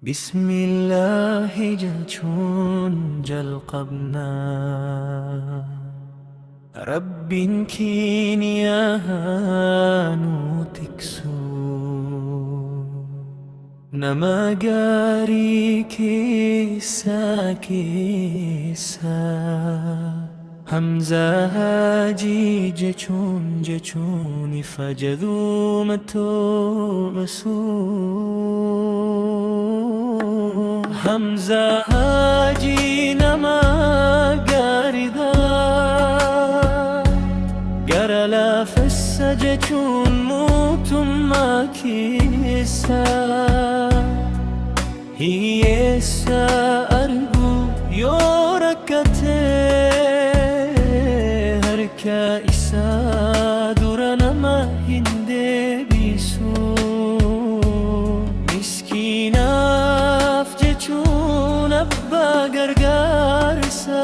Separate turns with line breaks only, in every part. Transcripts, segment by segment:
بسم الله جلچون جلقبنا رب كينيا هانو تكسو نما غاري كيسا همزة هاجي جچون فجذو متو مسو همزة هاجي نما غاردا غرلا فسجچون موتم ما كيسا هي سا أرجو يوركته harka isa durana mahinde bisu miskinaf jechun abba gargarsa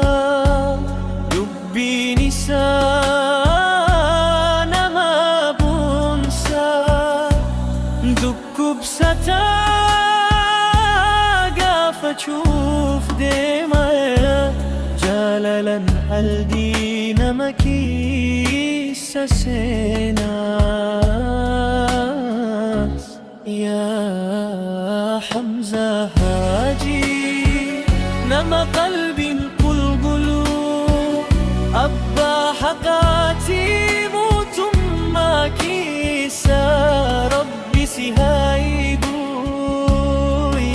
dubbin isa nama bunsa dukkubsata gafa chuf demaya jalalan الدين مكيس سيناس يا حمزة هاجي نما قلب قلقلو أبا حقاتي موتم مكيسا ربي سهايبو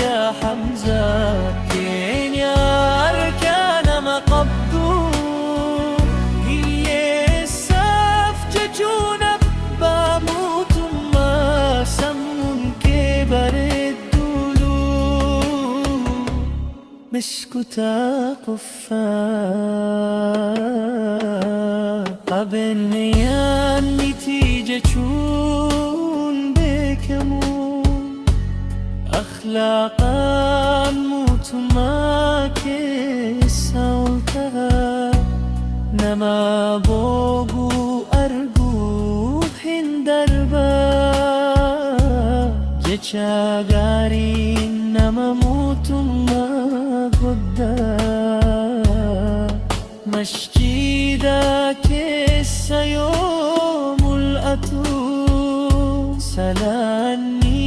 يا حمزة كينيا أركان مقبدو مسكتا قفا قبنيان نتيجة چون بكمو أخلاقا موتما كساوتا نما بوغو أرجو هندربا جچا غاري نما موتما مسجدا كيس يوم الأتو سلاني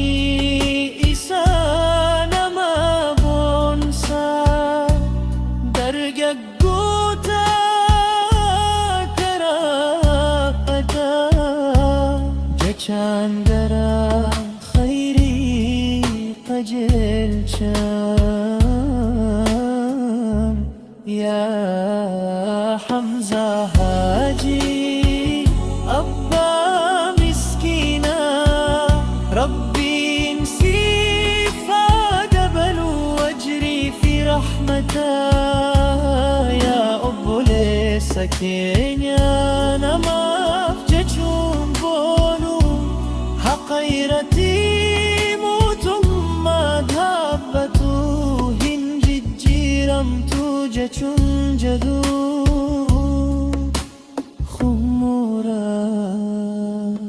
إسانا ما بونسا درجة قوتا كراقتا جچان درا خيري قجلشان يا حمزة هاجي أبا مسكينا ربي نسيفا قبل واجري في رحمته يا أبو لسكين يا نما فجچون بولو حقيرتي موتم ما دابتو هنجي جيرمتو جچون جدو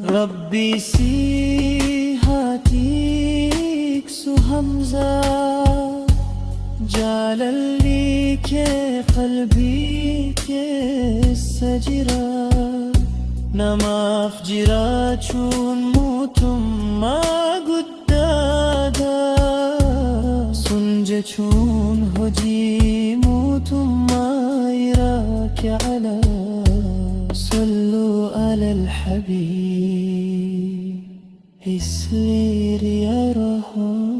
ربي سيهاتيك سو همزة جالالي كي قلبي كي سجرا نما فجرا چون موتم ما قدادا سنج چون هجي موتم ما يراك على صلوا على الحبيب يسير يا رحمن.